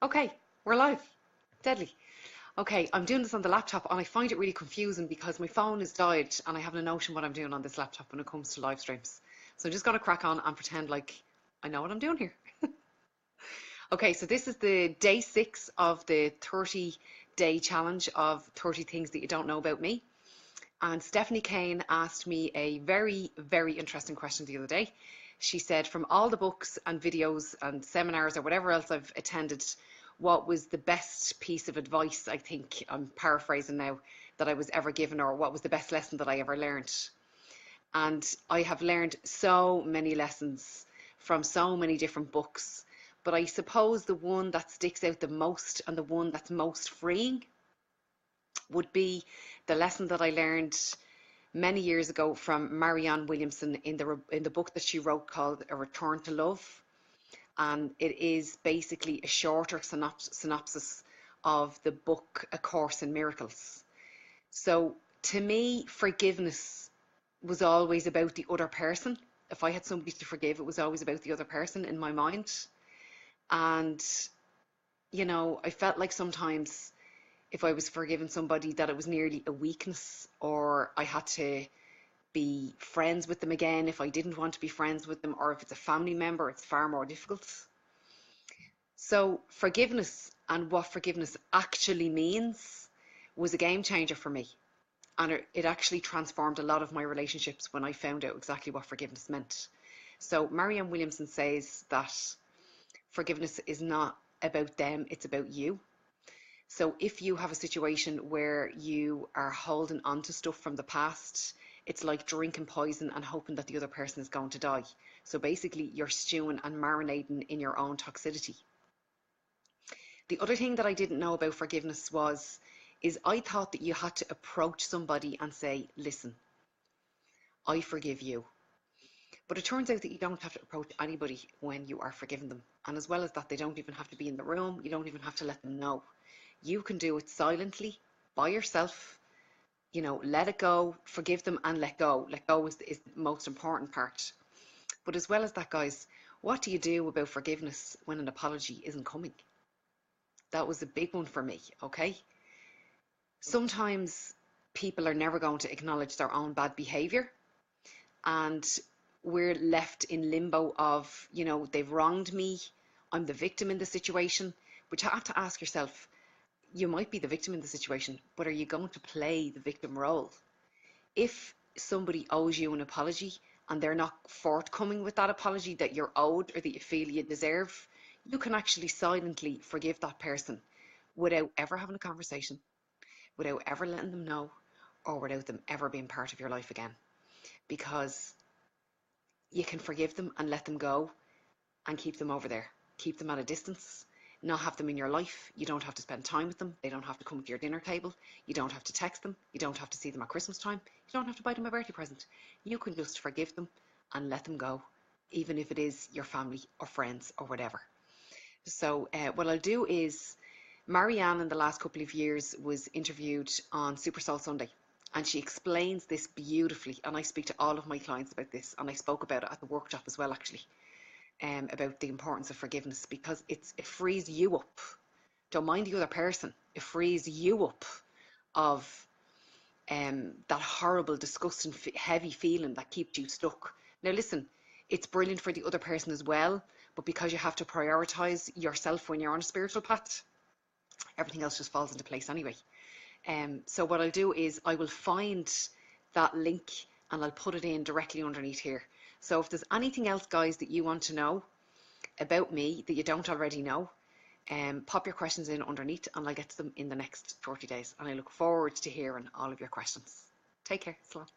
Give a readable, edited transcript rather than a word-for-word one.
Okay, we're live. Deadly. Okay, I'm doing this on the laptop and I find it really confusing because my phone has died and I haven't a notion what I'm doing on this laptop when it comes to live streams. So I'm just going to crack on and pretend like I know what I'm doing here. Okay, so this is the day 6 of the 30-day challenge of 30 things that you don't know about me. And Stephanie Kane asked me a very, very interesting question the other day. She said, from all the books and videos and seminars or whatever else I've attended, what was the best piece of advice, I think I'm paraphrasing now, that I was ever given, or what was the best lesson that I ever learned? And I have learned so many lessons from so many different books. But I suppose the one that sticks out the most and the one that's most freeing would be the lesson that I learned many years ago from Marianne Williamson in the book that she wrote called A Return to Love. And it is basically a shorter synopsis of the book A Course in Miracles. So to me, forgiveness was always about the other person. If I had somebody to forgive, it was always about the other person in my mind. And, I felt like sometimes if I was forgiving somebody that it was nearly a weakness, or I had to be friends with them again if I didn't want to be friends with them, or if it's a family member, it's far more difficult. So forgiveness and what forgiveness actually means was a game changer for me. And it actually transformed a lot of my relationships when I found out exactly what forgiveness meant. So Marianne Williamson says that forgiveness is not about them, it's about you. So if you have a situation where you are holding on to stuff from the past, it's like drinking poison and hoping that the other person is going to die. So basically, you're stewing and marinating in your own toxicity. The other thing that I didn't know about forgiveness is I thought that you had to approach somebody and say, listen, I forgive you. But it turns out that you don't have to approach anybody when you are forgiving them. And as well as that, they don't even have to be in the room. You don't even have to let them know. You can do it silently, by yourself. Let it go, forgive them and let go. Let go is the most important part. But as well as that, guys, what do you do about forgiveness when an apology isn't coming? That was a big one for me, okay? Sometimes people are never going to acknowledge their own bad behavior, and we're left in limbo of, they've wronged me, I'm the victim in the situation. But you have to ask yourself, you might be the victim in the situation, but are you going to play the victim role? If somebody owes you an apology and they're not forthcoming with that apology that you're owed or that you feel you deserve, you can actually silently forgive that person without ever having a conversation, without ever letting them know, or without them ever being part of your life again. Because you can forgive them and let them go and keep them over there. Keep them at a distance, not have them in your life. You don't have to spend time with them. They don't have to come to your dinner table. You don't have to text them. You don't have to see them at Christmas time. You don't have to buy them a birthday present. You can just forgive them and let them go, even if it is your family or friends or whatever. So what I'll do is, Marianne in the last couple of years was interviewed on Super Soul Sunday, and she explains this beautifully, and I speak to all of my clients about this, and I spoke about it at the workshop as well, actually, about the importance of forgiveness, because it frees you up. Don't mind the other person. It frees you up of that horrible, disgusting, heavy feeling that keeps you stuck. Now, listen, it's brilliant for the other person as well, but because you have to prioritize yourself when you're on a spiritual path, everything else just falls into place anyway. So what I'll do is I will find that link and I'll put it in directly underneath here. So if there's anything else, guys, that you want to know about me that you don't already know, pop your questions in underneath and I'll get to them in the next 30 days. And I look forward to hearing all of your questions. Take care. Slán.